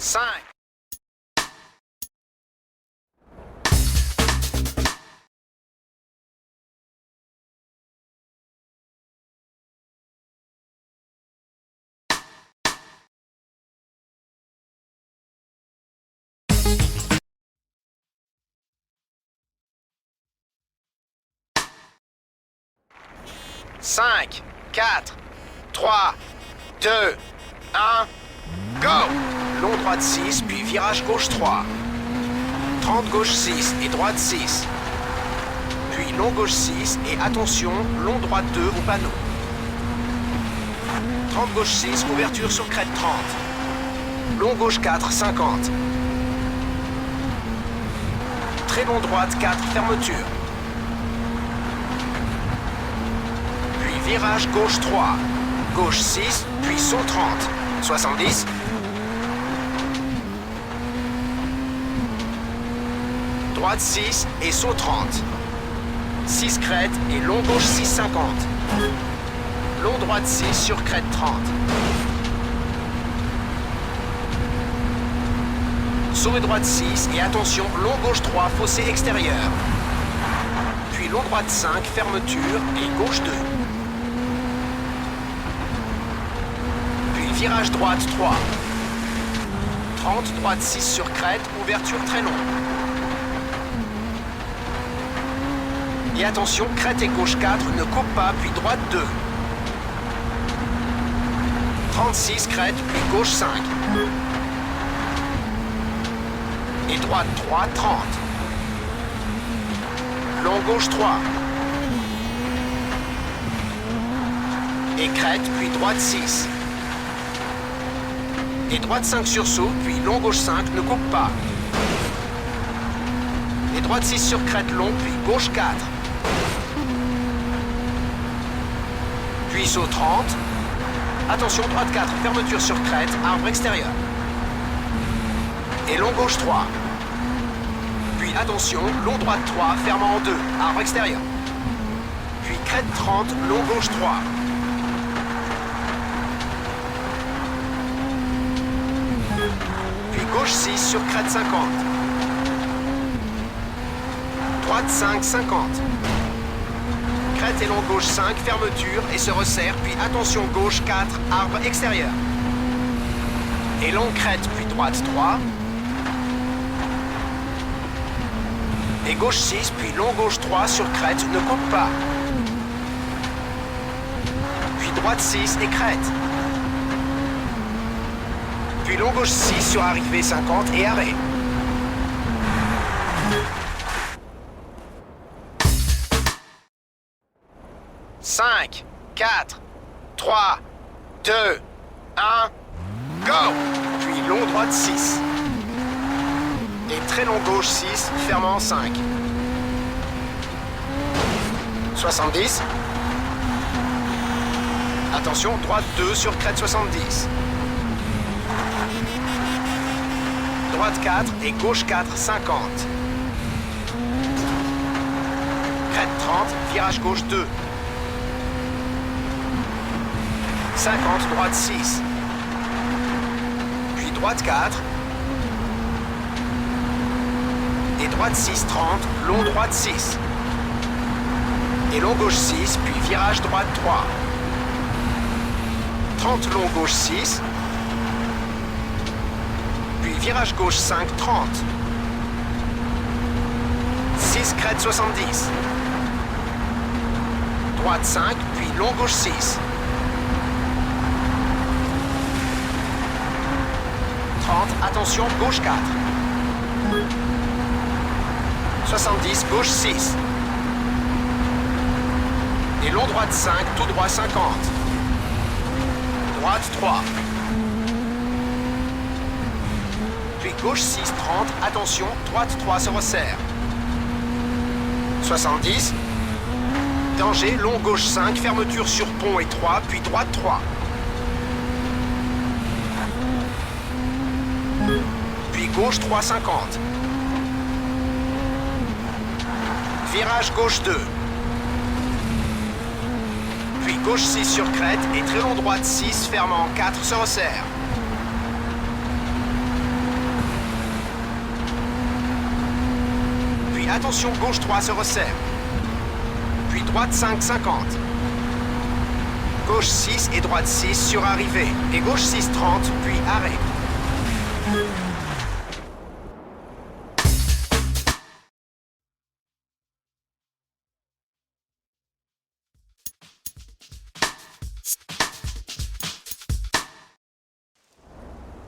5. Cinq, 4, 3, 2, 1, go! Long droite 6, puis virage gauche 3. 30 gauche 6 et droite 6. Puis long gauche 6 et attention, long droite 2 au panneau. 30 gauche 6, ouverture sur crête 30. Long gauche 4, 50. Très long droite 4, fermeture. Puis virage gauche 3. Gauche 6, puis saut 30. 70. Droite 6 et saut 30. 6 crête et long gauche 6, 50. Long droite 6 sur crête 30. Saut et droite 6 et attention, long gauche 3, fossé extérieur. Puis long droite 5, fermeture et gauche 2. Puis virage droite 3. 30, droite 6 sur crête, ouverture très long. Et attention, crête et gauche 4, ne coupe pas, puis droite 2. 36, crête, puis gauche 5. Et droite 3, 30. Long gauche 3. Et crête, puis droite 6. Et droite 5 sur saut, puis long gauche 5, ne coupe pas. Et droite 6 sur crête long, puis gauche 4. Puis saut 30. Attention, droite 4, fermeture sur crête, arbre extérieur. Et long gauche 3. Puis attention, long droite 3, fermant en 2, arbre extérieur. Puis crête 30, long gauche 3. Puis gauche 6 sur crête 50. Droite 5, 50. Crête et long gauche 5, fermeture et se resserre, puis attention gauche 4, arbre extérieur. Et long crête, puis droite 3. Et gauche 6, puis long gauche 3 sur crête, ne coupe pas. Puis droite 6 et crête. Puis long gauche 6 sur arrivée 50 et arrêt. Cinq, 4, 3, 2, 1, go! Puis long droite 6. Et très long gauche 6, fermant en 5. 70. Attention, droite 2 sur crête 70. Droite 4 et gauche 4, 50. Crête 30, virage gauche 2. 50, droite 6. Puis droite 4. Et droite 6, 30, long droite 6. Et long gauche 6, puis virage droite 3. 30, long gauche 6. Puis virage gauche 5, 30. 6, crête 70. Droite 5, puis long gauche 6. 30, attention, gauche 4. 70, gauche 6. Et long droite 5, tout droit 50. Droite 3. Puis gauche 6, 30, attention, droite 3 se resserre. 70. Danger, long gauche 5, fermeture sur pont et 3, puis droite 3. Puis gauche 3, 50. Virage gauche 2. Puis gauche 6 sur crête et très long droite 6, fermant en 4, se resserre. attention, gauche 3 se resserre. Puis droite 5, 50. Gauche 6 et droite 6 sur arrivée. Et gauche 6, 30, puis arrêt.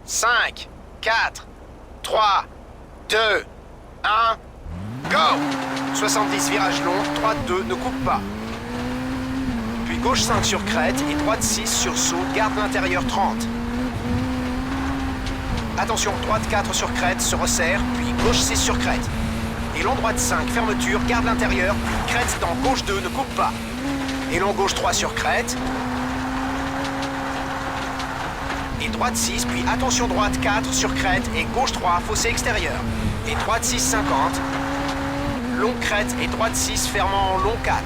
Cinq, 4, 3, 2, 1, go! 70 virage long, droite 2, ne coupe pas. Puis gauche 5 sur crête et droite 6 sur saut, garde l'intérieur 30. Attention, droite 4 sur crête, se resserre, puis gauche 6 sur crête. Et long droite 5, fermeture, garde l'intérieur, puis crête dans gauche 2, ne coupe pas. Et long gauche 3 sur crête. Et droite 6, puis attention droite 4 sur crête et gauche 3, fossé extérieur. Et droite 6, 50. Long crête et droite 6, fermant en long 4.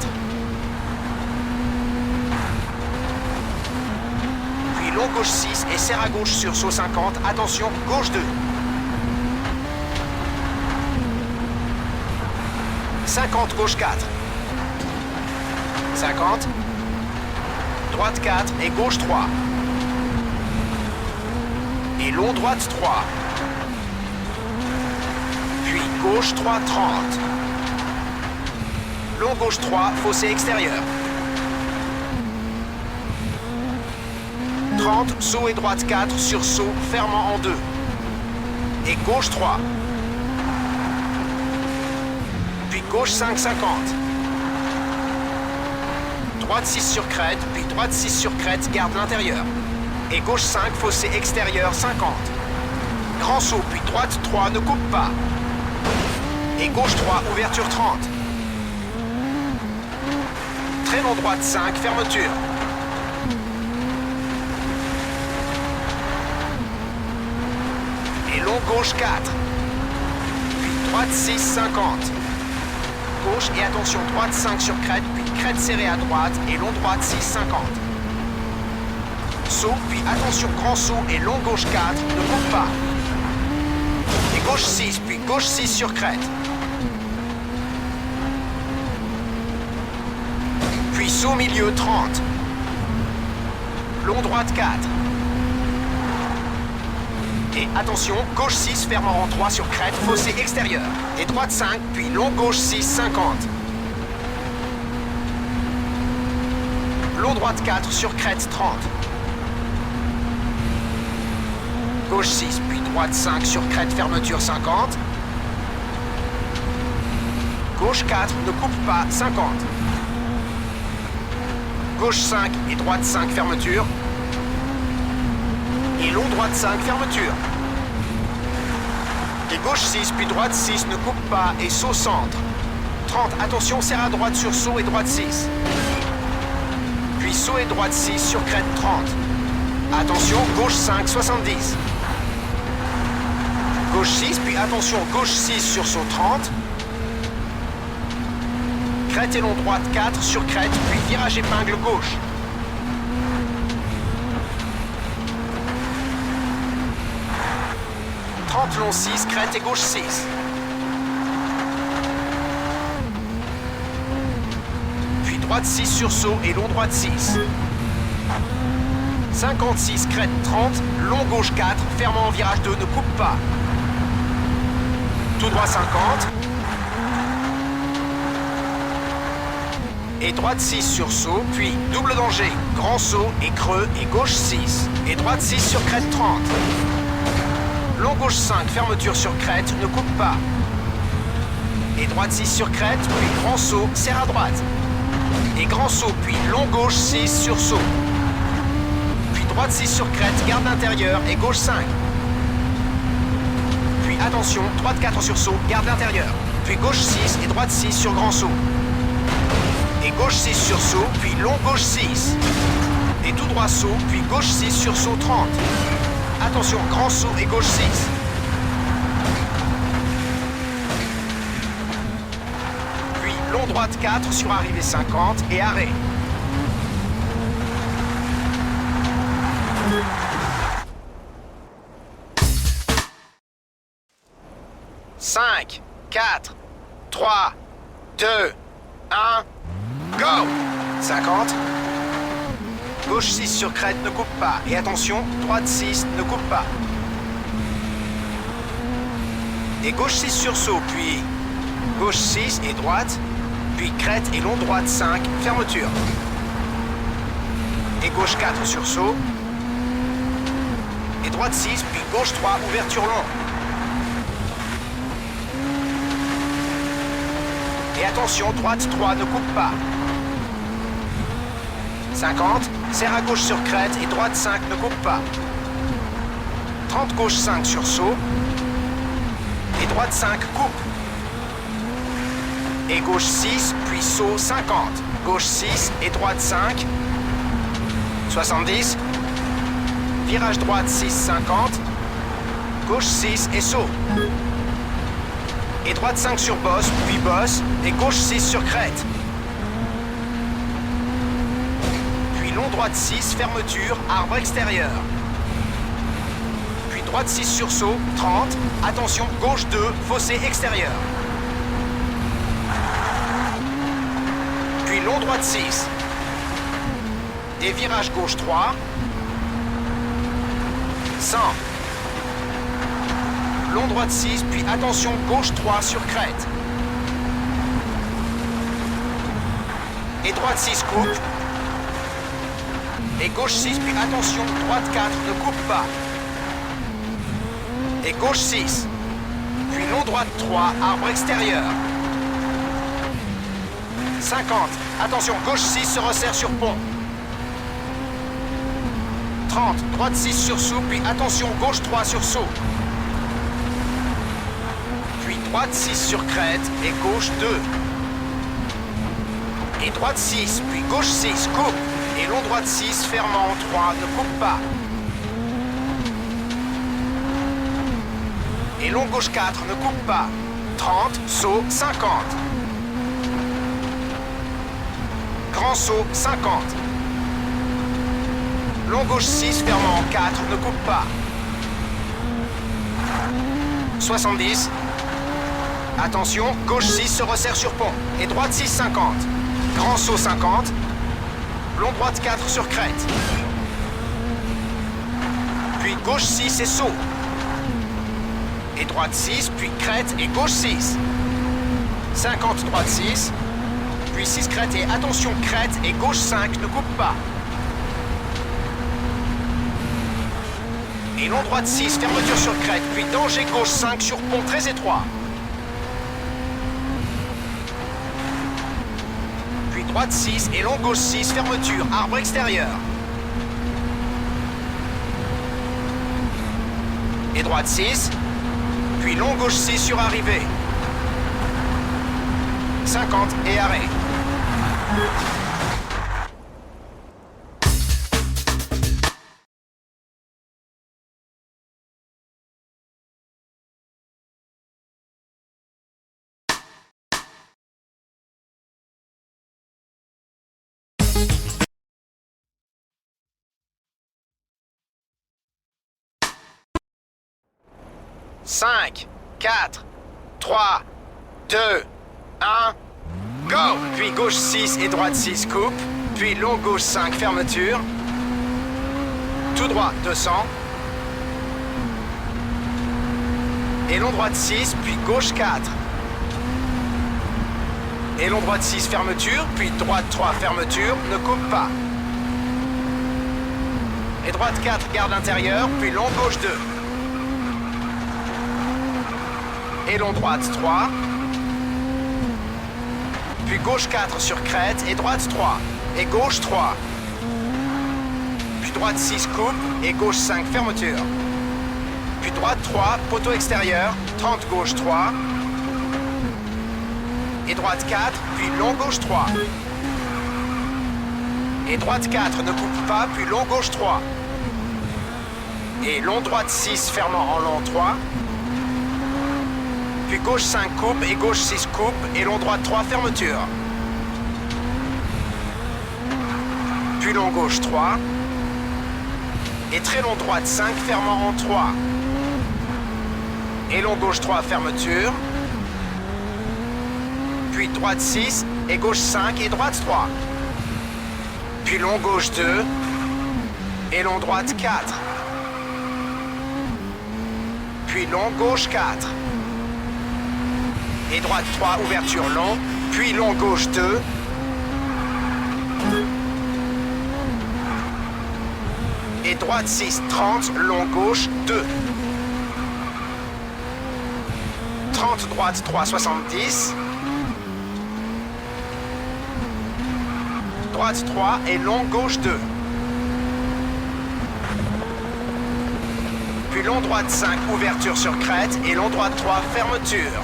Puis long gauche 6 et serre à gauche sur saut 50. Attention, gauche 2. 50, gauche 4. 50. Droite 4 et gauche 3. Et long droite 3. Puis gauche 3, 30. Long gauche 3, fossé extérieur. 30, saut et droite 4 sur saut, fermant en 2. Et gauche 3. Puis gauche 5, 50. Droite 6 sur crête, puis droite 6 sur crête, garde l'intérieur. Et gauche 5, fossé extérieur 50. Grand saut, puis droite 3, ne coupe pas. Et gauche 3, ouverture 30. Très long droite 5, fermeture. Et long gauche 4. Puis droite 6, 50. Gauche et attention, droite 5 sur crête, puis crête serrée à droite et long droite 6, 50. Saut, puis attention, grand saut et long gauche 4, ne coupe pas. Et gauche 6, puis gauche 6 sur crête. Puis saut milieu 30. Long droite 4. Et attention, gauche 6, fermant en 3 sur crête, fossé extérieur. Et droite 5, puis long gauche 6, 50. Long droite 4 sur crête 30. Gauche 6, puis droite 5 sur crête, fermeture 50. Gauche 4, ne coupe pas, 50. Gauche 5 et droite 5, fermeture. Et long droite 5, fermeture. Et gauche 6, puis droite 6, ne coupe pas et saut centre. 30, attention, serre à droite sur saut et droite 6. Puis saut et droite 6 sur crête 30. Attention, gauche 5, 70. Gauche 6, puis attention, gauche 6 sur saut 30. Crête et long droite 4 sur crête, puis virage épingle gauche. Long 6, crête et gauche 6. Puis droite 6 sur saut et long droite 6. 56, crête 30, long gauche 4, fermant en virage 2, ne coupe pas. Tout droit 50. Et droite 6 sur saut, puis double danger, grand saut et creux et gauche 6. Et droite 6 sur crête 30. Long gauche 5, fermeture sur crête, ne coupe pas. Et droite 6 sur crête, puis grand saut, serre à droite. Et grand saut, puis long gauche 6 sur saut. Puis droite 6 sur crête, garde l'intérieur et gauche 5. Puis attention, droite 4 sur saut, garde l'intérieur. Puis gauche 6 et droite 6 sur grand saut. Et gauche 6 sur saut, puis long gauche 6. Et tout droit saut, puis gauche 6 sur saut 30. Attention, grand saut et gauche 6. Puis long droite 4 sur arrivée 50 et arrêt. Cinq, 4, 3, 2, 1, go! 50. Gauche 6 sur crête, ne coupe pas. Et attention, droite 6, ne coupe pas. Et gauche 6 sur saut, puis gauche 6 et droite, puis crête et long droite 5, fermeture. Et gauche 4 sur saut. Et droite 6, puis gauche 3, ouverture long. Et attention, droite 3, ne coupe pas. 50, serre à gauche sur crête et droite 5, ne coupe pas. 30 gauche 5 sur saut. Et droite 5, coupe. Et gauche 6, puis saut 50. Gauche 6 et droite 5. 70. Virage droite 6, 50. Gauche 6 et saut. Et droite 5 sur bosse, puis bosse. Et gauche 6 sur crête. Puis long droite 6, fermeture, arbre extérieur. Puis droite 6 sur saut, 30. Attention, gauche 2, fossé extérieur. Puis long droite 6. Et virage gauche 3. 100. Long droite 6, puis attention, gauche 3 sur crête. Et droite 6 coupe. Et gauche 6, puis attention, droite 4 ne coupe pas. Et gauche 6. Puis long droite 3, arbre extérieur. 50. Attention, gauche 6 se resserre sur pont. 30. Droite 6 sur saut, puis attention, gauche 3 sur saut. Puis droite 6 sur crête et gauche 2. Et droite 6, puis gauche 6, coupe. Et long droite 6, fermant 3, ne coupe pas. Et long gauche 4, ne coupe pas. 30, saut 50. Grand saut 50. Long gauche 6, fermant 4, ne coupe pas. 70. Attention, gauche 6 se resserre sur pont. Et droite 6, 50. Grand saut 50. Long droite 4 sur crête. Puis gauche 6 et saut. Et droite 6, puis crête et gauche 6. 50 droite 6. Puis 6 crête et attention crête et gauche 5 ne coupe pas. Et long droite 6, fermeture sur crête, puis danger gauche 5 sur pont très étroit. Puis droite 6 et long gauche 6, fermeture, arbre extérieur. Et droite 6, puis long gauche 6 sur arrivée. 50 et arrêt. Cinq, 4, 3, 2, 1, go! Puis gauche 6 et droite 6, coupe. Puis long gauche 5, fermeture. Tout droit, 200. Et long droite 6, puis gauche 4. Et long droite 6, fermeture. Puis droite 3, fermeture. Ne coupe pas. Et droite 4, garde intérieur. Puis long gauche 2. Et long droite 3. Puis gauche 4 sur crête et droite 3. Et gauche 3. Puis droite 6 coupe et gauche 5 fermeture. Puis droite 3, poteau extérieur, 30 gauche 3. Et droite 4, puis long gauche 3. Et droite 4 ne coupe pas, puis long gauche 3. Et long droite 6 fermant en long 3. Puis gauche 5 coupe et gauche 6 coupe et long droite 3 fermeture. Puis long gauche 3. Et très long droite 5 fermant en 3. Et long gauche 3 fermeture. puis droite 6 et gauche 5 et droite 3. Puis long gauche 2 et long droite 4. Puis long gauche 4. Et droite 3, ouverture long, puis long gauche 2. Et droite 6, 30, long gauche 2. 30 droite 3, 70. Droite 3 et long gauche 2. Puis long droite 5, ouverture sur crête et long droite 3, fermeture.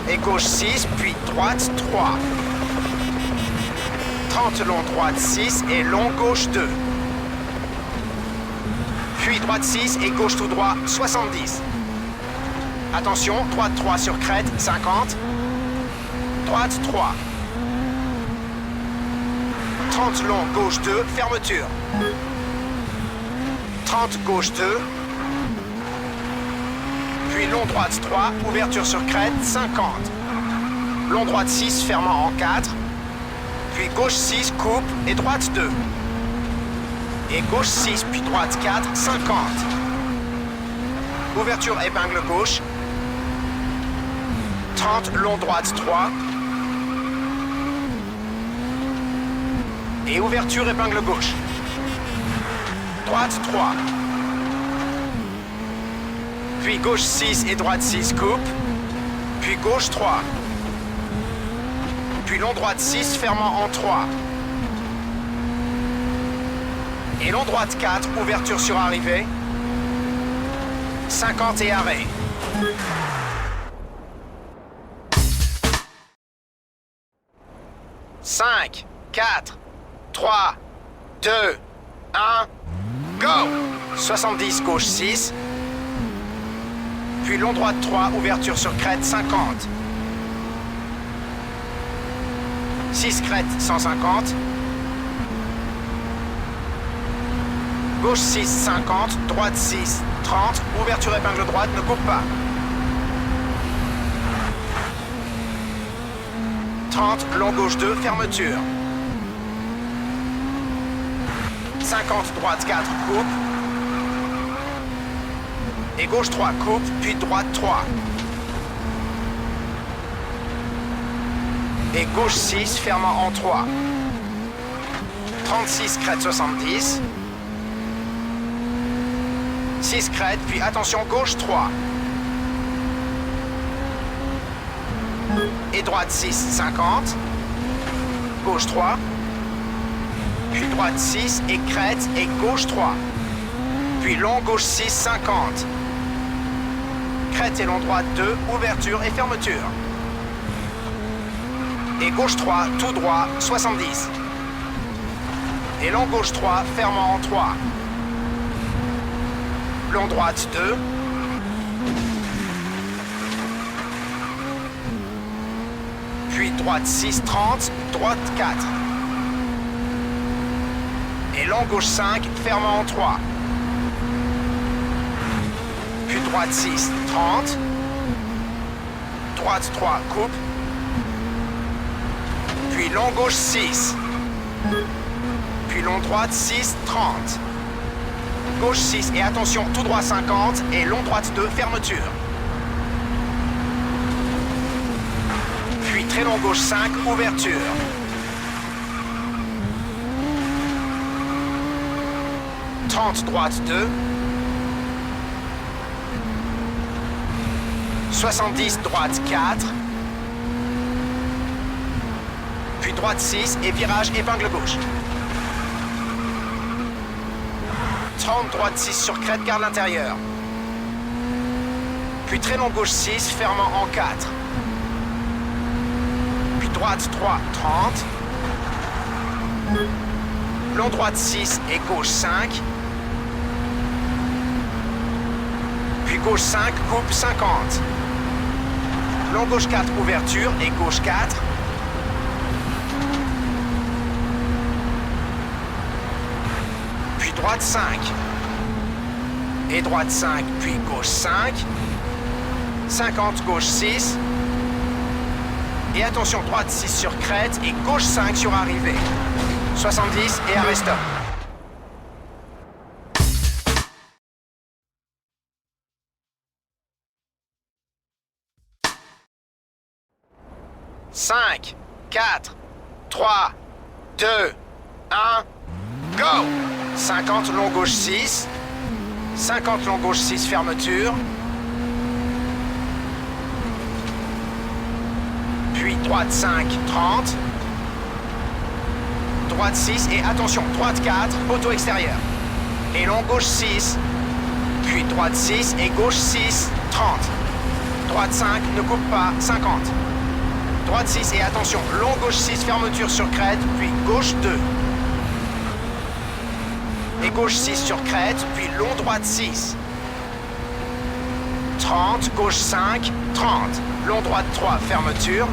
Et gauche 6, puis droite 3. 30 long droite 6 et long gauche 2. Puis droite 6 et gauche tout droit 70. Attention, droite 3 sur crête 50. Droite 3. 30 long gauche 2, fermeture. 30 gauche 2. Puis long droite 3, ouverture sur crête 50. Long droite 6, fermant en 4. Puis gauche 6, coupe et droite 2. Et gauche 6, puis droite 4, 50. Ouverture épingle gauche. 30, long droite 3. Et ouverture épingle gauche. Droite 3. Puis gauche 6 et droite 6, coupe. Puis gauche 3. Puis long droite 6, fermant en 3. Et long droite 4, ouverture sur arrivée. 50 et arrêt. Cinq, 4, 3, 2, 1, go! 70, gauche 6. Puis long droite 3, ouverture sur crête 50. 6 crête 150. Gauche 6, 50, droite 6, 30, ouverture épingle droite, ne coupe pas. 30, long gauche 2, fermeture. 50, droite 4, coupe. Et gauche 3, coupe, puis droite 3. Et gauche 6, fermant en 3. 36, crête 70. 6 crête, puis attention, gauche 3. Et droite 6, 50. Gauche 3. Puis droite 6 et crête et gauche 3. Puis long gauche 6, 50. Crête et long droite 2, ouverture et fermeture. Et gauche 3, tout droit, 70. Et long gauche 3, fermant en 3. Long droite 2. Puis droite 6, 30, droite 4. Et long gauche 5, fermant en 3. Puis droite 6, 30. Droite 3, coupe. Puis long gauche 6. Puis long droite 6, 30. Gauche 6 et attention, tout droit 50 et long droite 2, fermeture. Puis très long gauche 5, ouverture. « 30 droite 2. 70 droite 4. Puis droite 6 et virage épingle gauche. 30 droite 6 sur crête, garde l'intérieur. Puis très long gauche 6, fermant en 4. Puis droite 3, 30. Long droite 6 et gauche 5. Puis gauche 5, coupe 50. Long gauche 4, ouverture et gauche 4. Puis droite 5. Et droite 5, puis gauche 5. 50, gauche 6. Et attention, droite 6 sur crête et gauche 5 sur arrivée. 70 et arrêt stop. Cinq, 4, 3, 2, 1, go! 50 long gauche 6, 50 long gauche 6 fermeture, puis droite 5, 30, droite 6 et attention, droite 4, poteau extérieur, et long gauche 6, puis droite 6 et gauche 6, 30, droite 5, ne coupe pas, 50. Droite 6 et attention, long gauche 6, fermeture sur crête, puis gauche 2. Et gauche 6 sur crête, puis long droite 6. 30, gauche 5, 30. Long droite 3, fermeture.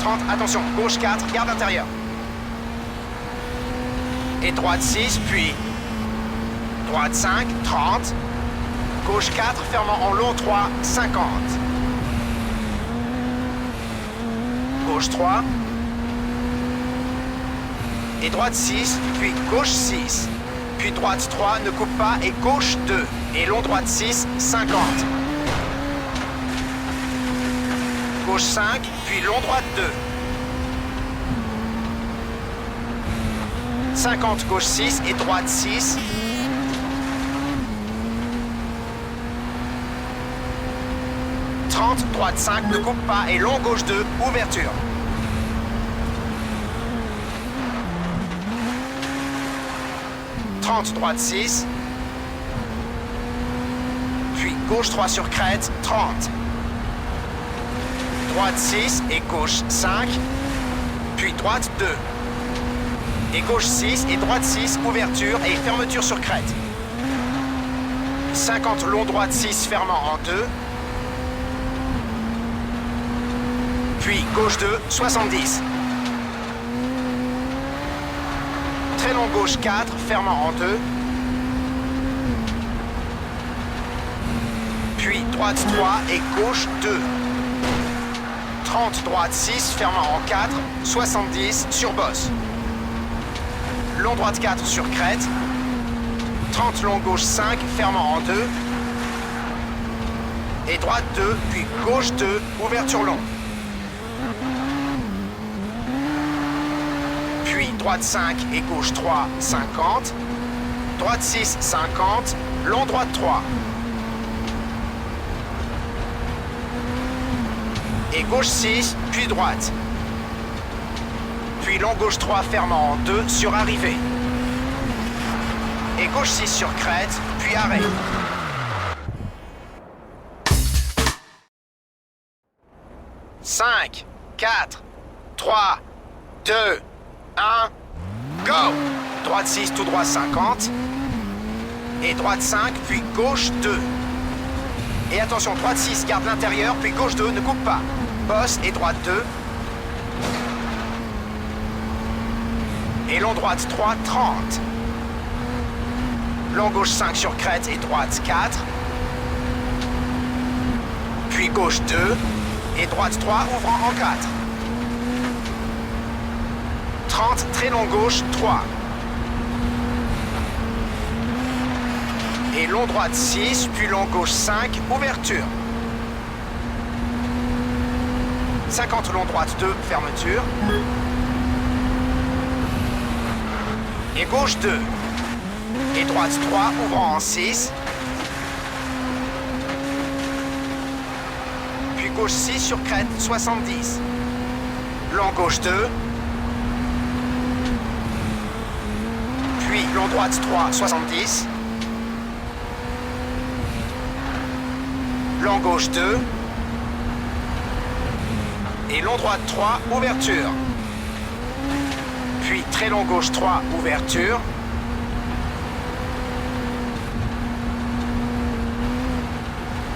30, attention, gauche 4, garde intérieure. Et droite 6, puis droite 5, 30. Gauche 4, fermant en long 3, 50. Gauche 3. Et droite 6, puis gauche 6. Puis droite 3, ne coupe pas, et gauche 2. Et long droite 6, 50. Gauche 5, puis long droite 2. 50, gauche 6 et droite 6. Droite 5, ne coupe pas, et long gauche 2, ouverture. Droite 6. Puis gauche 3 sur crête, 30. Droite 6 et gauche 5. Puis droite 2. Et gauche 6 et droite 6, ouverture et fermeture sur crête. 50 long droite 6 fermant en 2. Puis gauche 2, 70. Très long gauche 4, fermant en 2. Puis droite 3 et gauche 2. 30 droite 6, fermant en 4, 70 sur bosse. Long droite 4 sur crête. 30 long gauche 5, fermant en 2. Et droite 2, puis gauche 2, ouverture long. Puis droite 5 et gauche 3, 50. Droite 6, 50. Long droite 3. Et gauche 6, puis droite. Puis long gauche 3 fermant en 2 sur arrivée. Et gauche 6 sur crête, puis arrêt. Cinq, 4, 3, 2, 1, go! Droite 6, tout droit 50. Et droite 5, puis gauche 2. Et attention, droite 6, garde l'intérieur, puis gauche 2, ne coupe pas. Bosse et droite 2. Et long droite 3, 30. Long gauche 5 sur crête et droite 4. Puis gauche 2. Et droite 3, ouvrant en 4. 30, très long gauche 3. Et long droite 6, puis long gauche 5, ouverture. 50 long droite 2, fermeture. Et gauche 2. Et droite 3, ouvrant en 6. Puis gauche 6 sur crête, 70. Long gauche 2. Puis long droite 3, 70. Long gauche 2. Et long droite 3, ouverture. Puis très long gauche 3, ouverture.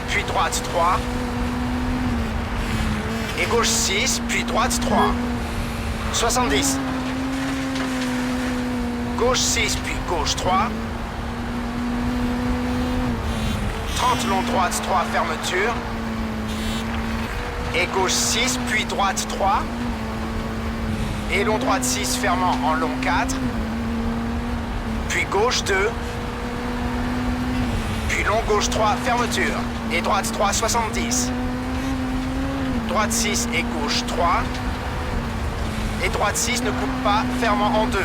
Puis droite 3. Et gauche 6, puis droite 3. 70. Gauche 6, puis gauche 3. 30 long droite 3, fermeture. Et gauche 6, puis droite 3. Et long droite 6, fermant en long 4. Puis gauche 2. Puis long gauche 3, fermeture. Et droite 3, 70. Droite 6 et gauche 3. Et droite 6 ne coupe pas, fermant en 2.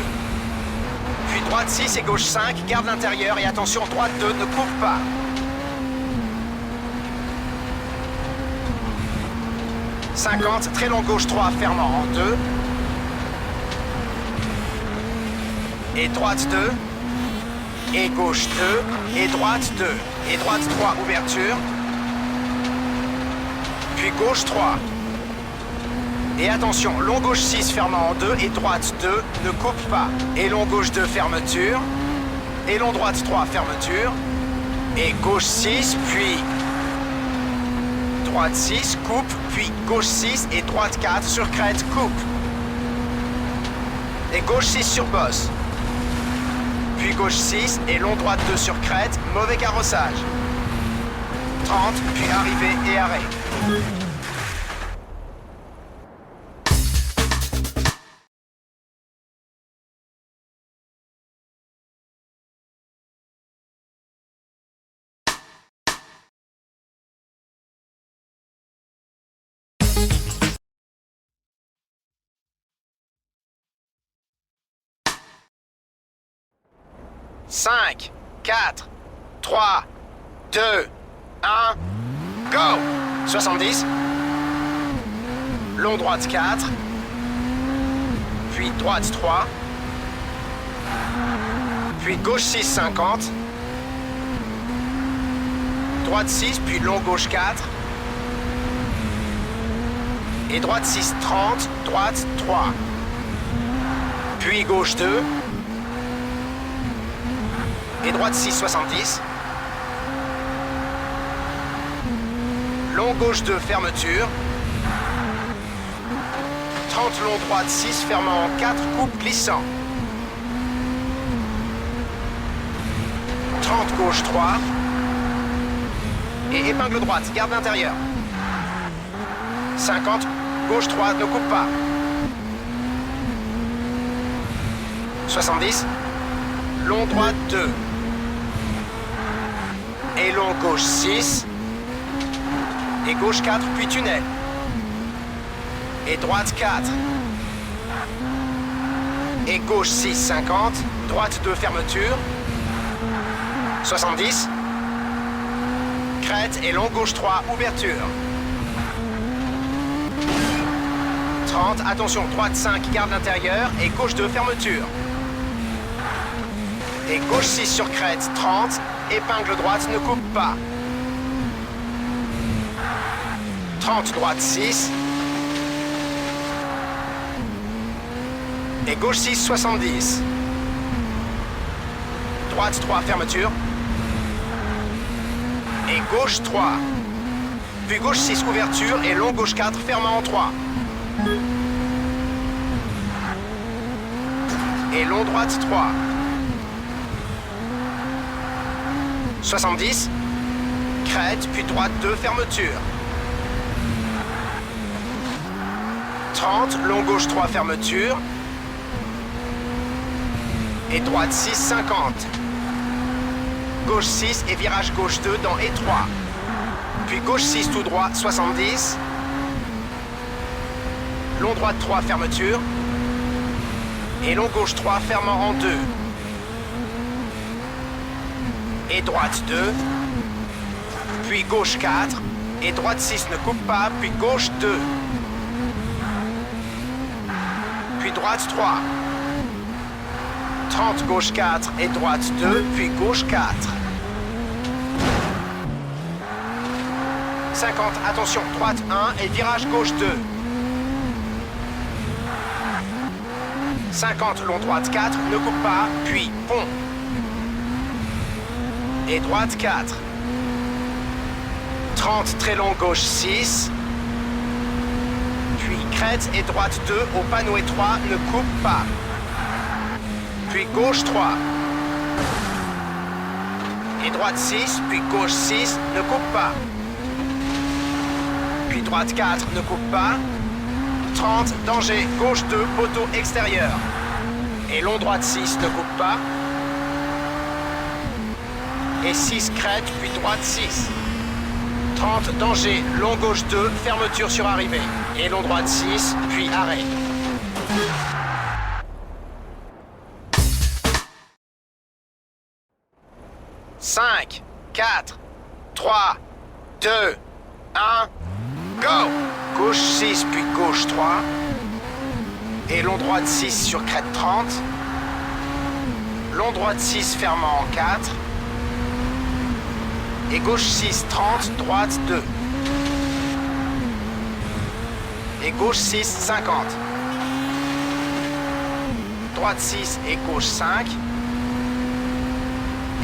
Puis droite 6 et gauche 5, garde l'intérieur et attention, droite 2 ne coupe pas. « 50, très long gauche 3, fermant en 2. Et droite 2. Et gauche 2. Et droite 2. Et droite 3, ouverture. Puis gauche 3. Et attention, long gauche 6 fermant en 2 et droite 2 ne coupe pas. Et long gauche 2 fermeture. Et long droite 3 fermeture. Et gauche 6 puis droite 6 coupe. Puis gauche 6 et droite 4 sur crête coupe. Et gauche 6 sur bosse. Puis gauche 6 et long droite 2 sur crête, mauvais carrossage. 30 puis arrivée et arrêt. « 5, 4, 3, 2, 1, go ! 70. Long droite 4. Puis droite 3. Puis gauche 6, 50. Droite 6, puis long gauche 4. Et droite 6, 30. Droite 3. Puis gauche 2. Et droite 6, 70. Long gauche 2, fermeture. 30 long droite 6, fermant en 4, coupe glissant. 30 gauche 3. Et épingle droite, garde l'intérieur. 50, gauche 3, ne coupe pas. 70. Long droite 2. Et long gauche 6. Et gauche 4, puis tunnel. Et droite 4. Et gauche 6, 50. Droite 2, fermeture. 70. Crête et long gauche 3, ouverture. 30, attention, droite 5, garde l'intérieur. Et gauche 2, fermeture. Et gauche 6 sur crête, 30. Épingle droite, ne coupe pas. 30, droite 6. Et gauche 6, 70. Droite 3, fermeture. Et gauche 3. Puis gauche 6, ouverture. Et long gauche 4, fermant en 3. Et long droite 3. 70. Crête, puis droite 2, fermeture. 30, long gauche 3, fermeture. Et droite 6, 50. Gauche 6 et virage gauche 2 dans étroit. Puis gauche 6 tout droit, 70. Long droite 3, fermeture. Et long gauche 3, fermant en 2. Et droite 2. Puis gauche 4. Et droite 6 ne coupe pas, puis gauche 2. Puis droite 3. 30 gauche 4 et droite 2, puis gauche 4. 50, attention, droite 1 et virage gauche 2. 50, long droite 4, ne coupe pas, puis pont. Et droite 4. 30, très long gauche 6. Puis crête et droite 2 au panneau étroit, ne coupe pas. Puis gauche 3. Et droite 6, puis gauche 6, ne coupe pas. puis droite 4, ne coupe pas. 30, danger, gauche 2, poteau extérieur. Et long droite 6, ne coupe pas. Et 6, crête, puis droite 6. 30, danger, long gauche 2, fermeture sur arrivée. Et long droite 6, puis arrêt. Cinq, 4, 3, 2, 1, go! Gauche 6, puis gauche 3. Et long droite 6 sur crête 30. Long droite 6 fermant en 4. Et gauche 6, 30, droite 2. Et gauche 6, 50. Droite 6 et gauche 5.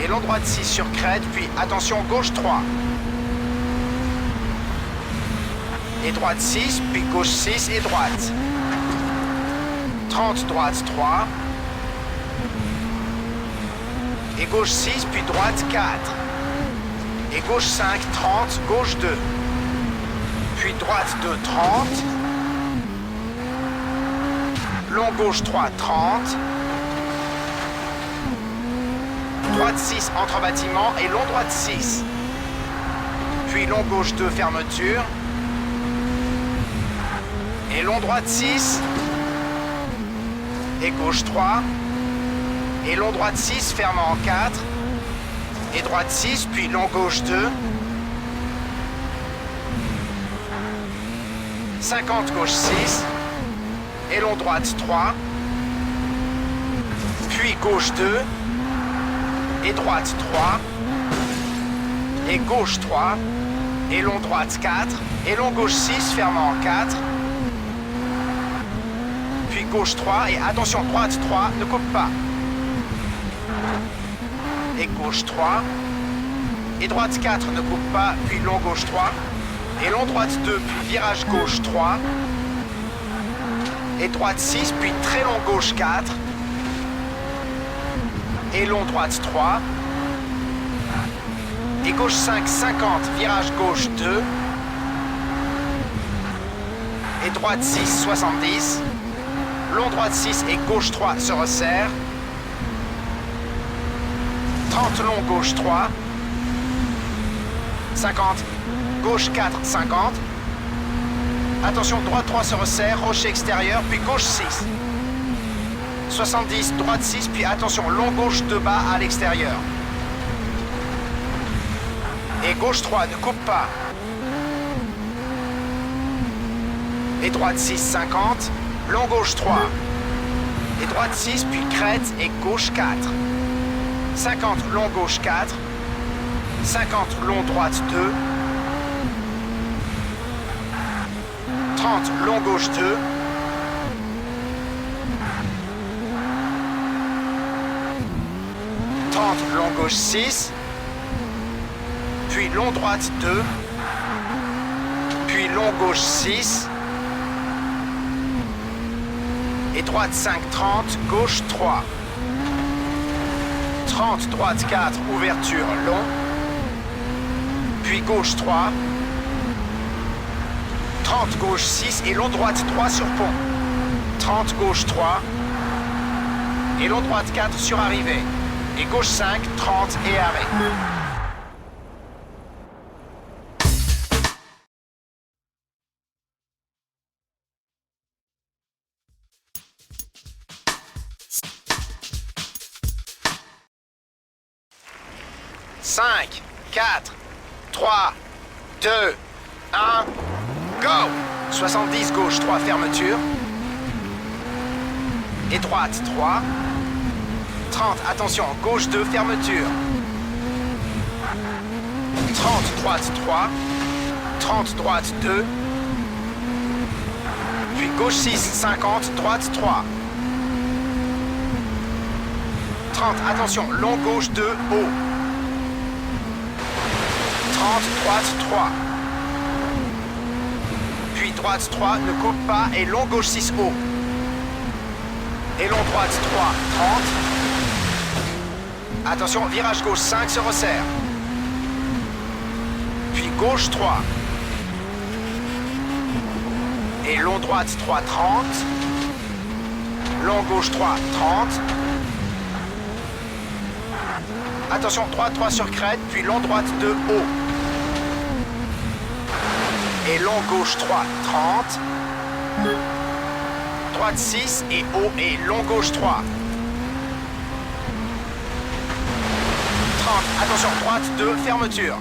Et long droite 6 sur crête, puis attention gauche 3. Et droite 6, puis gauche 6 et droite. 30, droite 3. Et gauche 6, puis droite 4. Et gauche 5, 30, gauche 2. Puis droite 2, 30. Long gauche 3, 30. Droite 6, entre bâtiment et long droite 6. Puis long gauche 2, fermeture. Et long droite 6. Et gauche 3. Et long droite 6, fermant en 4. Et droite 6, puis long gauche 2. 50, gauche 6. Et long droite 3. Puis gauche 2. Et droite 3. Et gauche 3. Et long droite 4. Et long gauche 6, fermant en 4. Puis gauche 3. Et attention, droite 3, ne coupe pas. Et gauche 3. Et droite 4, ne coupe pas. Puis long gauche 3. Et long droite 2, puis virage gauche 3. Et droite 6, puis très long gauche 4. Et long droite 3. Et gauche 5, 50, virage gauche 2. Et droite 6, 70. Long droite 6 et gauche 3 se resserre. 30, long gauche 3. 50, gauche 4, 50. Attention, droite 3 se resserre, rocher extérieur, puis gauche 6. 70, droite 6, puis attention, long gauche 2 bas à l'extérieur. Et gauche 3, ne coupe pas. Et droite 6, 50. Long gauche 3. Et droite 6, puis crête et gauche 4. 50, long gauche 4. 50, long droite 2. 30, long gauche 2. 30, long gauche 6. Puis long droite 2. Puis long gauche 6. Et droite 5, 30, gauche 3. 30, droite 4, ouverture long. Puis gauche 3. 30, gauche 6 et long droite 3 sur pont. 30, gauche 3. Et long droite 4 sur arrivée. Et gauche 5, 30 et arrêt. Cinq, 4, 3, 2, 1, go! 70, gauche 3, fermeture. Et droite 3. 30, attention, gauche 2, fermeture. 30, droite 3. 30, droite 2. Puis gauche 6, 50, droite 3. 30, attention, long gauche 2, haut. 30, droite 3. Puis droite 3, ne coupe pas, et long gauche 6 haut. Et long droite 3, 30. Attention, virage gauche 5 se resserre. Puis gauche 3. et long droite 3, 30. Long gauche 3, 30. Attention, droite 3 sur crête, puis long droite 2, haut. Et long gauche 3, 30. Droite 6 et haut et long gauche 3. 30, attention, droite 2, fermeture.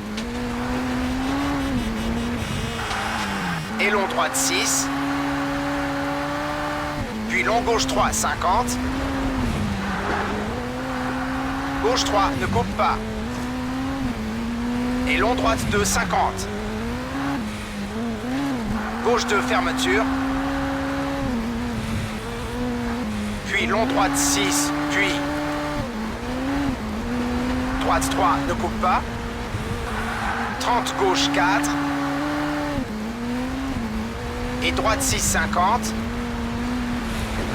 Et long droite 6. Puis long gauche 3, 50. Gauche 3, ne coupe pas. Et long droite 2, 50. Gauche 2, fermeture. Puis long droite 6, puis droite 3, ne coupe pas. 30, gauche 4. Et droite 6, 50.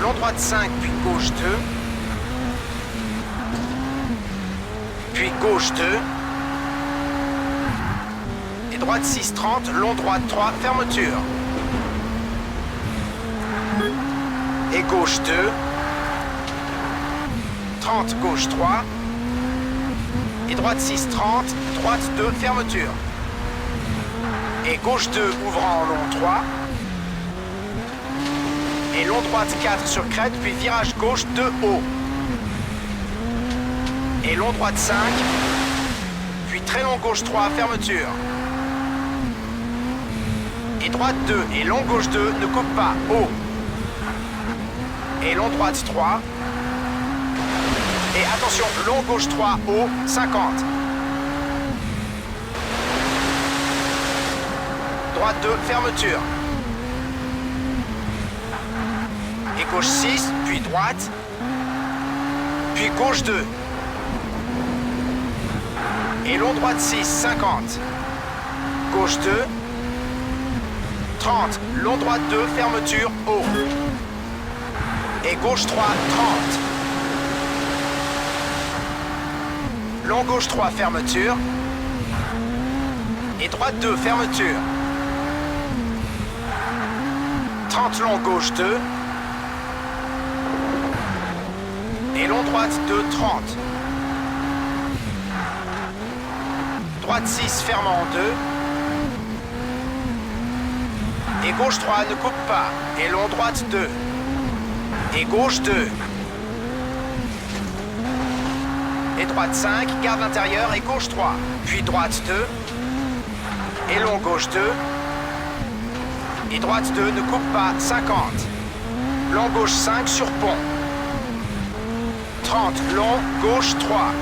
Long droite 5, puis gauche 2. Puis gauche 2. Et droite 6, 30. Long droite 3, fermeture. Et gauche 2. 30, gauche 3. Et droite 6, 30. Droite 2, fermeture. Et gauche 2, ouvrant en long 3. Et long droite 4 sur crête, puis virage gauche 2 haut. Et long droite 5. Puis très long gauche 3, fermeture. Et droite 2 et long gauche 2, ne coupe pas, haut. Et long droite 3. Et attention, long gauche 3, haut, 50. Droite 2, fermeture. Et gauche 6, puis droite. Puis gauche 2. Et long droite 6, 50. Gauche 2. 30. Long droite 2, fermeture, haut. Et gauche 3, 30. Long gauche 3, fermeture. Et droite 2, fermeture. 30, long gauche 2. Et long droite 2, 30. Droite 6, fermant en 2. Et gauche 3, ne coupe pas. Et long droite 2. Et gauche 2. Et droite 5, garde l'intérieur et gauche 3. Puis droite 2. Et long gauche 2. Et droite 2, ne coupe pas, 50. Long gauche 5 sur pont. 30, long gauche 3.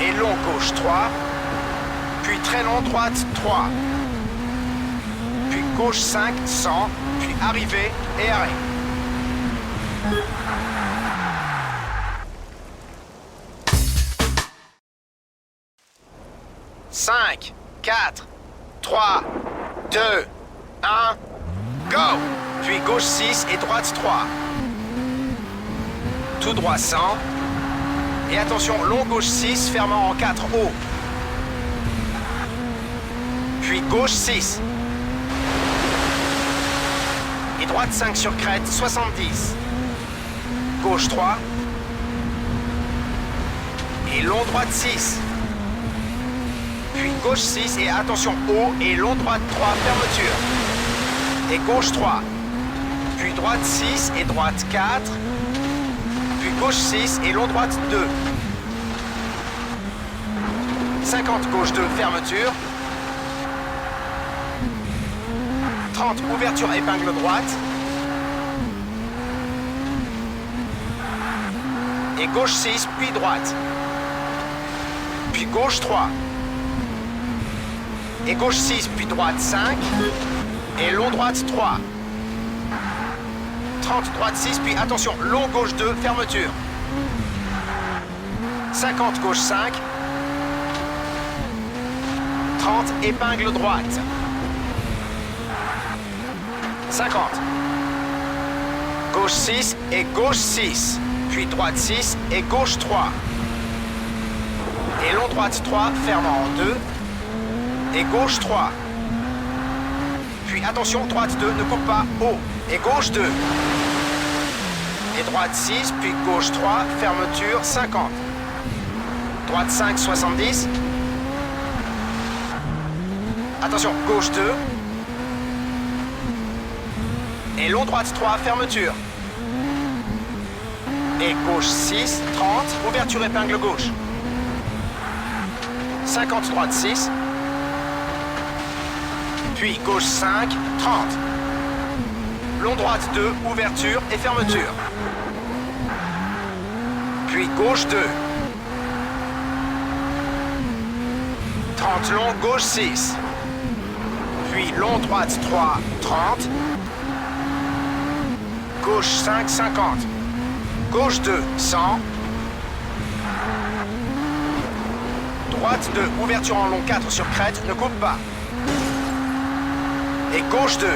Et long gauche 3. Puis très long droite 3. Puis gauche 5, 100. Puis arrivée et arrêt. Cinq, 4, 3, 2, 1, go! Puis gauche 6 et droite 3. Tout droit 100. Et attention, long gauche 6, fermant en 4, haut. Puis gauche 6. Et droite 5 sur crête, 70. Gauche 3. Et long droite 6. Puis gauche 6 et attention, haut et long droite 3, fermeture. Et gauche 3. Puis droite 6 et droite 4. Puis gauche 6 et long droite 2. 50, gauche 2, fermeture. 30, ouverture épingle droite. Et gauche 6, puis droite. Puis gauche 3. Et gauche 6, puis droite 5. Et long droite 3. 30, droite 6, puis attention, long gauche 2, fermeture. 50, gauche 5. 30, épingle droite. 50. Gauche 6 et gauche 6. Puis droite 6 et gauche 3. Et long droite 3, fermant en 2. Et gauche 3. Puis puis attention, droite 2, ne coupe pas, haut. Et gauche 2. Et droite 6, puis gauche 3, fermeture 50. Droite 5, 70. Attention, gauche 2. Et long droite 3, fermeture. Et gauche 6, 30, ouverture épingle gauche. 50, droite 6. Puis gauche 5, 30. Long droite 2, ouverture et fermeture. Puis gauche 2. 30 long, gauche 6. Puis long droite 3, 30. Gauche 5, 50. Gauche 2, 100. Droite 2, ouverture en long 4 sur crête, ne coupe pas. Et gauche 2.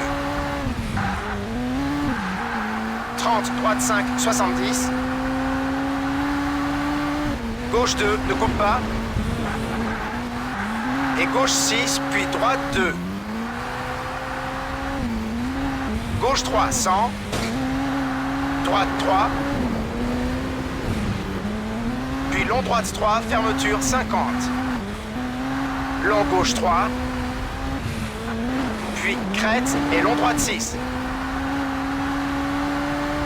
30, droite 5, 70. Gauche 2, ne coupe pas. Et gauche 6, puis droite 2. Gauche 3, 100. Droite 3. Puis long droite 3, fermeture 50. Long gauche 3. Puis crête et long droite 6.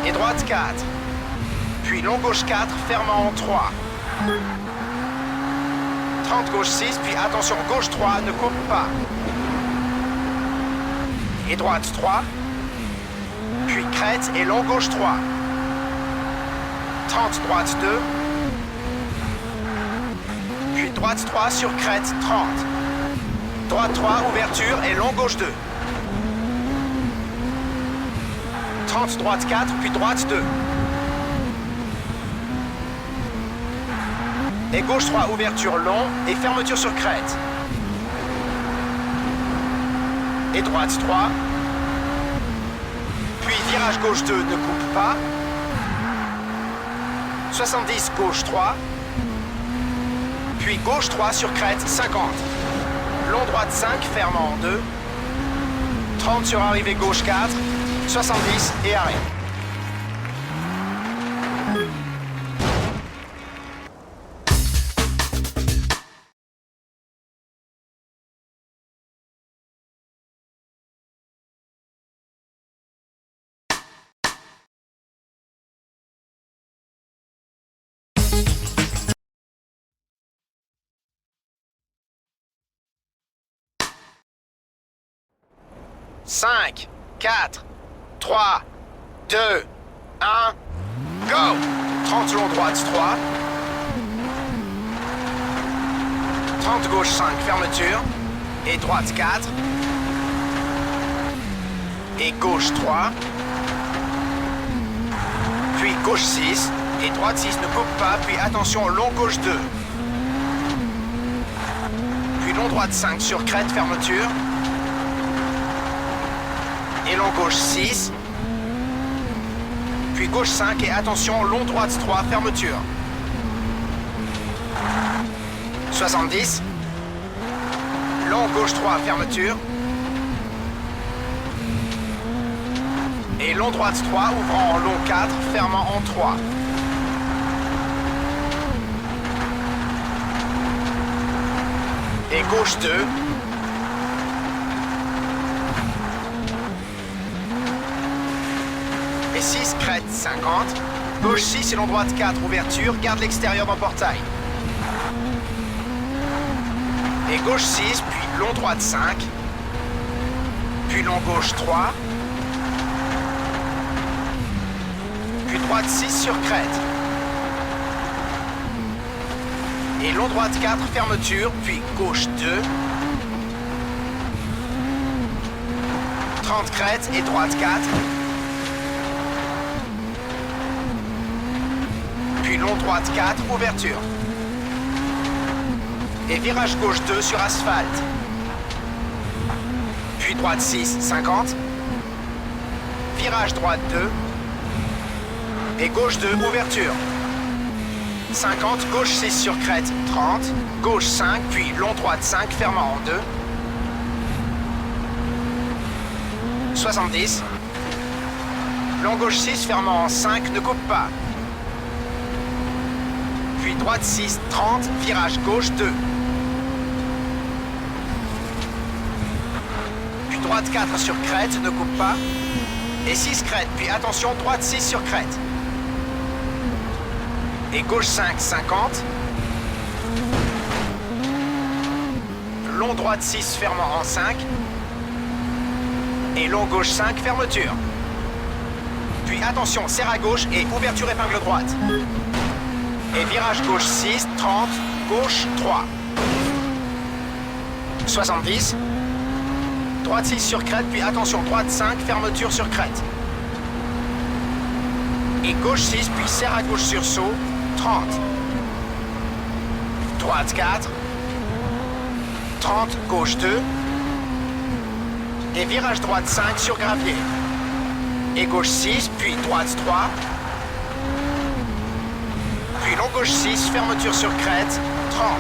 Et droite 4. Puis long gauche 4, fermant en 3. 30 gauche 6, puis attention, gauche 3, ne coupe pas. Et droite 3. Puis crête et long gauche 3. 30 droite 2. Puis droite 3 sur crête 30. Droite 3, ouverture et long gauche 2. 30 droite 4, puis droite 2. Et gauche 3, ouverture long et fermeture sur crête. Et droite 3. Puis virage gauche 2, ne coupe pas. 70 gauche 3. Puis gauche 3 sur crête 50. Long droite 5, fermant en 2. 30 sur arrivée gauche 4. 70 et arrêt. Cinq, 4, 3, 2, 1, go! 30 long droite 3. 30 gauche 5, fermeture. Et droite 4. Et gauche 3. Puis gauche 6. Et droite 6, ne coupe pas. Puis attention, long gauche 2. Puis long droite 5 sur crête, fermeture. Et long gauche 6. Puis gauche 5 et attention, long droite 3, fermeture. 70. Long gauche 3, fermeture. Et long droite 3, ouvrant en long 4, fermant en 3. Et gauche 2. Et 6, crête 50. Gauche 6 et long droite 4, ouverture. Garde l'extérieur dans portail. Et gauche 6, puis long droite 5. Puis long gauche 3. Puis droite 6 sur crête. Et long droite 4, fermeture. Puis gauche 2. 30 crête et droite 4. Puis long droite 4, ouverture. Et virage gauche 2 sur asphalte. Puis droite 6, 50. Virage droite 2. Et gauche 2, ouverture. 50, gauche 6 sur crête, 30. Gauche 5, puis long droite 5, fermant en 2. 70. Long gauche 6, fermant en 5, ne coupe pas. Puis droite 6, 30, virage gauche 2. Puis droite 4 sur crête, ne coupe pas. Et 6 crête, puis attention, droite 6 sur crête. Et gauche 5, 50. Long droite 6, fermant en 5. Et long gauche 5, fermeture. Puis attention, serre à gauche et ouverture épingle droite. Et virage gauche 6, 30, gauche 3. 70. Droite 6 sur crête, puis attention, droite 5, fermeture sur crête. Et gauche 6, puis serre à gauche sur saut, 30. Droite 4. 30, gauche 2. Et virage droite 5 sur gravier. Et gauche 6, puis droite 3. Puis long gauche 6, fermeture sur crête, 30.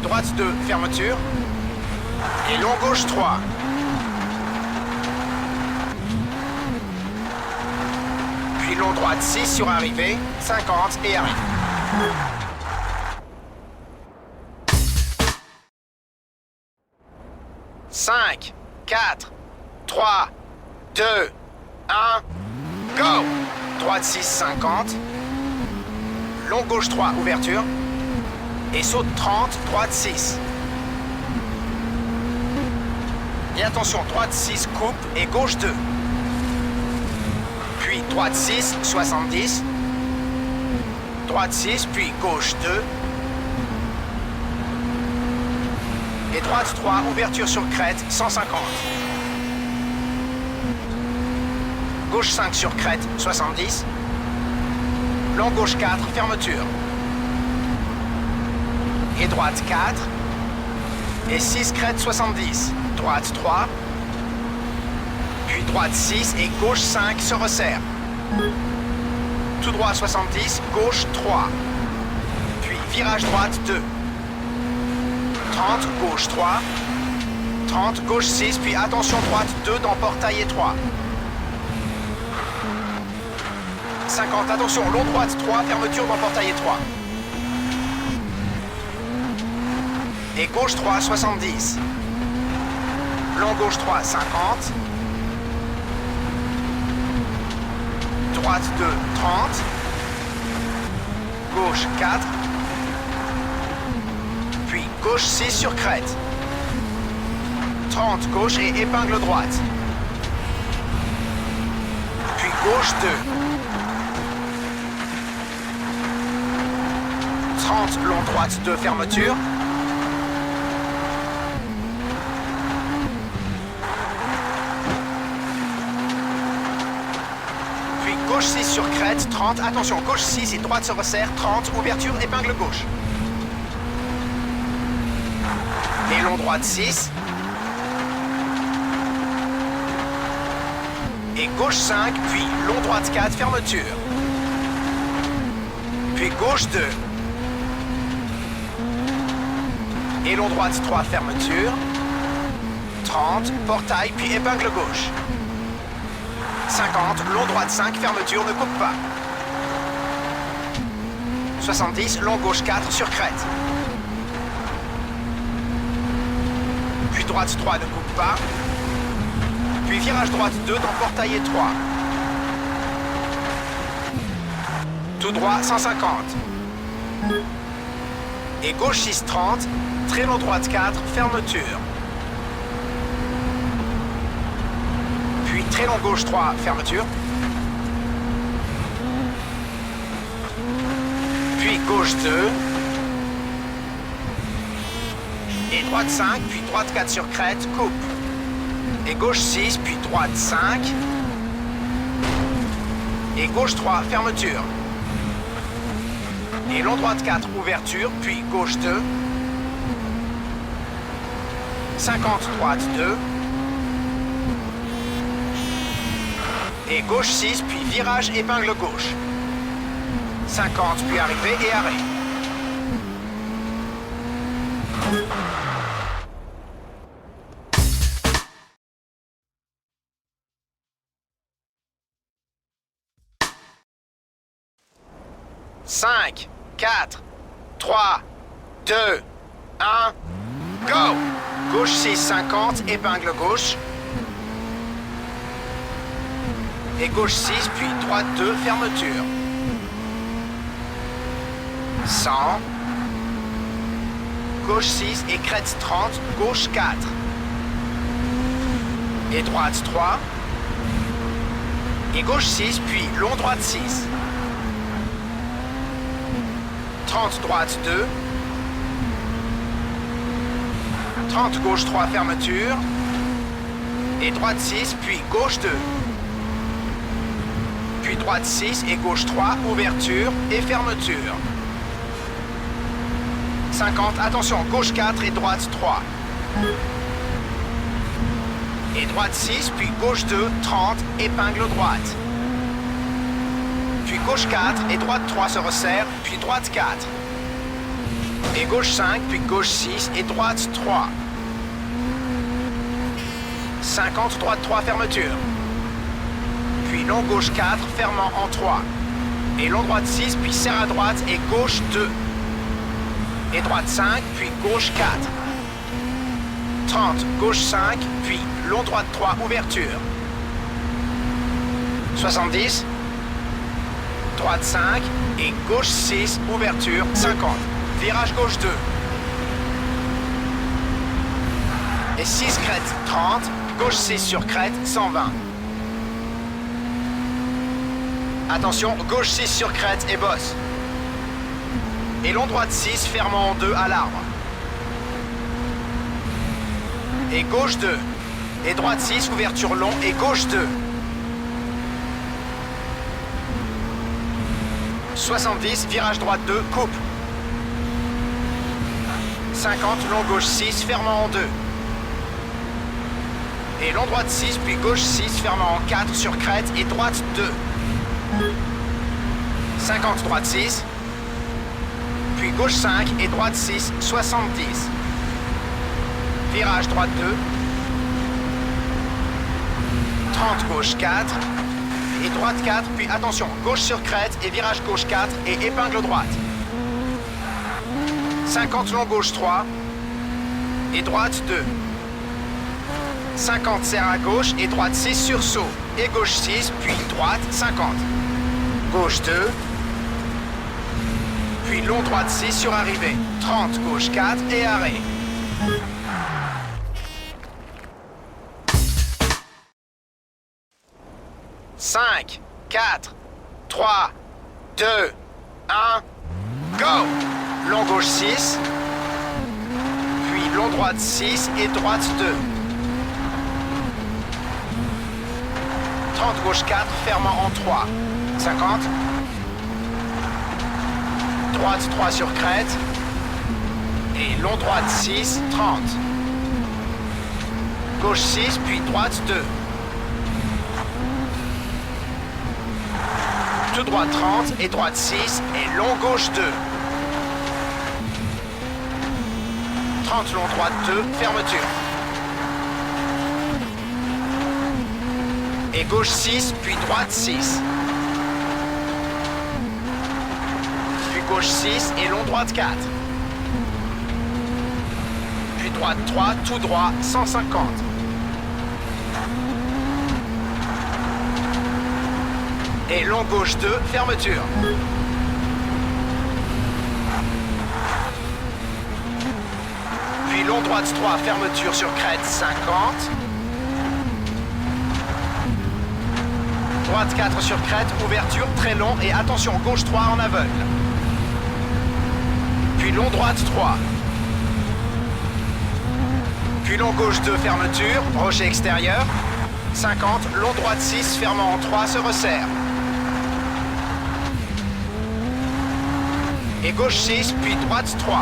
Droite 2, fermeture. Et long gauche 3. Puis long droite 6 sur arrivée, 50 et arrive. Cinq, 4, 3, 2, 1, go! Droite 6, 50. Long gauche 3, ouverture. Et saute 30, droite 6. Et attention, droite 6, coupe et gauche 2. Puis droite 6, 70. Droite 6, puis gauche 2. Et droite 3, ouverture sur crête, 150. Gauche 5 sur crête, 70. Long gauche 4, fermeture. Et droite 4. Et 6 crête, 70. Droite 3. Puis droite 6 et gauche 5 se resserre. Tout droit 70, gauche 3. Puis virage droite 2. 30, gauche 3. 30, gauche 6, puis attention droite 2 dans portail étroit. 50, attention, long droite 3, fermeture dans portail étroit. Et gauche 3, 70. Long gauche 3, 50. Droite 2, 30. Gauche 4. Puis gauche 6 sur crête. 30 gauche et épingle droite. Puis gauche 2. 30 long droite 2 fermeture. Puis gauche 6 sur crête, 30. Attention, gauche 6 et droite se resserre, 30. Ouverture, épingle gauche. Et long droite 6. Et gauche 5, puis long droite 4, fermeture. Puis gauche 2. Et long droite 3, fermeture. 30, portail, puis épingle gauche. 50, long droite 5, fermeture, ne coupe pas. 70, long gauche 4 sur crête. Puis droite 3, ne coupe pas. Puis virage droite 2 dans portail étroit. Tout droit 150. Et gauche 6, 30. Très long droite 4, fermeture. Puis très long gauche 3, fermeture. Puis gauche 2. Et droite 5, puis droite 4 sur crête, coupe. Et gauche 6, puis droite 5. Et gauche 3, fermeture. Et long droite 4, ouverture, puis gauche 2. 50, droite 2. Et gauche 6, puis virage, épingle gauche. 50, puis arrivée et arrêt. 5, 4, 3, 2, 1, go! Gauche 6, 50, épingle gauche. Et gauche 6, puis droite 2, fermeture. 100. Gauche 6 et crête 30, gauche 4. Et droite 3. Et gauche 6, puis long droite 6. 30 droite 2. 30 gauche 3, fermeture. Et droite 6, puis gauche 2. Puis droite 6 et gauche 3, ouverture et fermeture. 50, attention, gauche 4 et droite 3. Et droite 6, puis gauche 2, 30, épingle droite. Puis gauche 4 et droite 3 se resserre, puis droite 4. Et gauche 5, puis gauche 6 et droite 3. 50, droite 3, fermeture. Puis long gauche 4, fermant en 3. Et long droite 6, puis serre à droite et gauche 2. Et droite 5, puis gauche 4. 30, gauche 5, puis long droite 3, ouverture. 70. Droite 5 et gauche 6, ouverture, 50. Virage gauche 2. Et 6 crête 30, gauche 6 sur crête, 120. Attention, gauche 6 sur crête et bosse. Et long droite 6, fermant en 2 à l'arbre. Et gauche 2. Et droite 6, ouverture long et gauche 2. 70, virage droite 2, coupe. 50, long gauche 6, fermant en 2. Et long droite 6, puis gauche 6, fermant en 4 sur crête et droite 2. 50, droite 6. Puis gauche 5 et droite 6, 70. Virage droite 2. 30, gauche 4. Et droite 4, puis attention, gauche sur crête et virage gauche 4 et épingle droite. 50 long gauche 3 et droite 2. 50 serre à gauche et droite 6 sur saut. Et gauche 6, puis droite 50. Gauche 2. Puis long droite 6 sur arrivée. 30 gauche 4 et arrêt. Cinq, 4, 3, 2, 1, go! Long gauche 6, puis long droite 6 et droite 2. 30 gauche 4, fermant en 3. 50. Droite 3 sur crête. Et long droite 6, 30. Gauche 6, puis droite 2. Tout droit 30 et droite 6 et long gauche 2. 30 long droite 2, fermeture. Et gauche 6, puis droite 6. Puis gauche 6 et long droite 4. Puis droite 3, tout droit, 150. Et long gauche 2, fermeture. Puis long droite 3, fermeture sur crête, 50. Droite 4 sur crête, ouverture, très long et attention, gauche 3 en aveugle. Puis long droite 3. Puis long gauche 2, fermeture, rocher extérieur. 50, long droite 6, fermant en 3, se resserre. Et gauche 6, puis droite 3.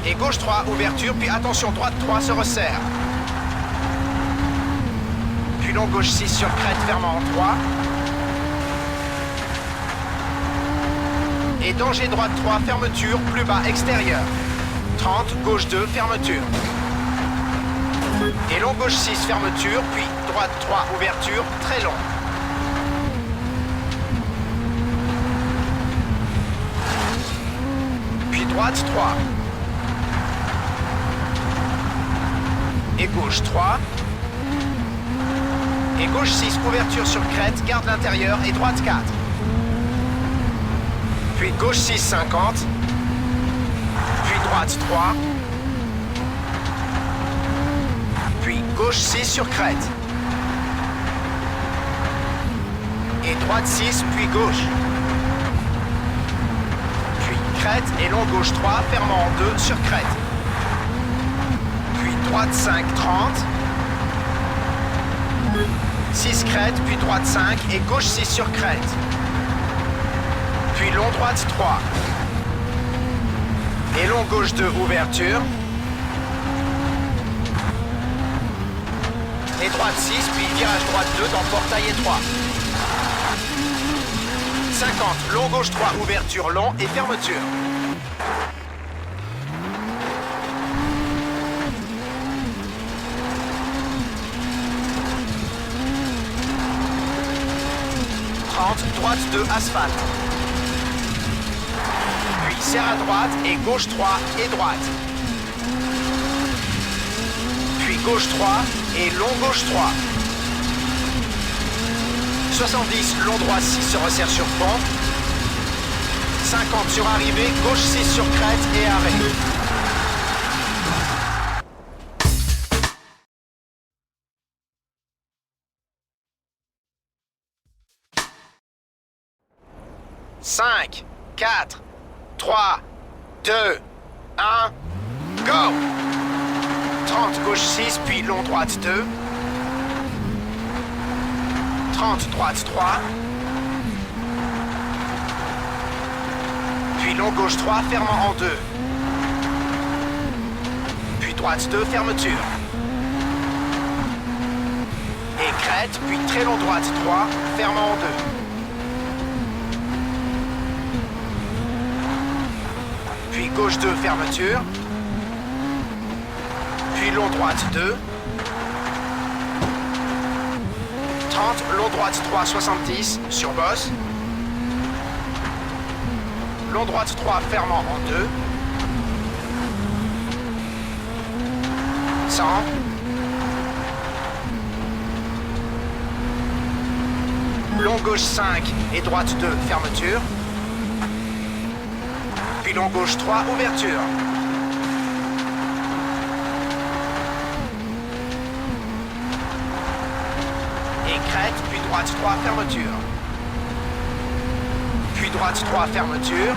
Et gauche 3, ouverture, puis attention, droite 3 se resserre. Puis long gauche 6 sur crête, fermant en 3. Et danger droite 3, fermeture, plus bas, extérieur. 30, gauche 2, fermeture. Et long gauche 6, fermeture, puis droite 3, ouverture, très long. droite 3. Et gauche 3. Et gauche 6, ouverture sur crête, garde l'intérieur et droite 4. Puis gauche 6, 50. Puis droite 3. Puis gauche 6 sur crête. Et droite 6, puis gauche. Puis crête et long gauche 3, fermant en 2 sur crête. Puis droite 5, 30. 6 crête, puis droite 5 et gauche 6 sur crête. Puis long droite 3. Et long gauche 2, ouverture. Et droite 6, puis virage droite 2 dans portail étroit. 50, long gauche 3, ouverture long et fermeture. Droite 2, asphalte. Puis serre à droite et gauche 3 et droite. Puis gauche 3 et long gauche 3. 70, long droit 6 se resserre sur pont. 50 sur arrivée, gauche 6 sur crête et arrêt. Cinq, 4, 3, 2, 1, go! 30 gauche 6, puis long droite 2. 30 droite 3. Puis long gauche 3, fermant en 2. Puis droite 2, fermeture. Et crête, puis très long droite 3, fermant en 2. Puis gauche 2, fermeture. Puis long droite 2. 30, long droite 3, 70, sur bosse. Long droite 3, fermant en 2. 100. Long gauche 5 et droite 2, fermeture. Puis long gauche 3, ouverture. Et crête, puis droite 3, fermeture. Puis droite 3, fermeture.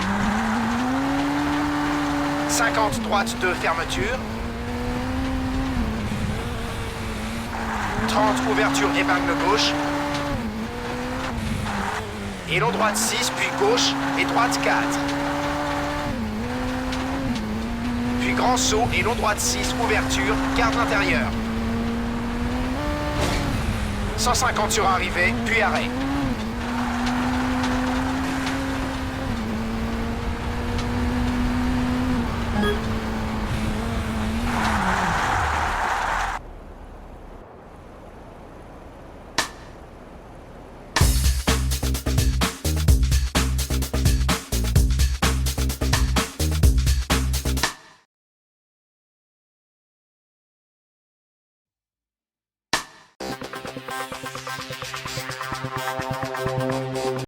50, droite 2, fermeture. 30, ouverture, épingle gauche. Et long droite 6, puis gauche et droite 4. Puis grand saut et long droite 6, ouverture, garde l'intérieur. 150 sur arrivée, puis arrêt.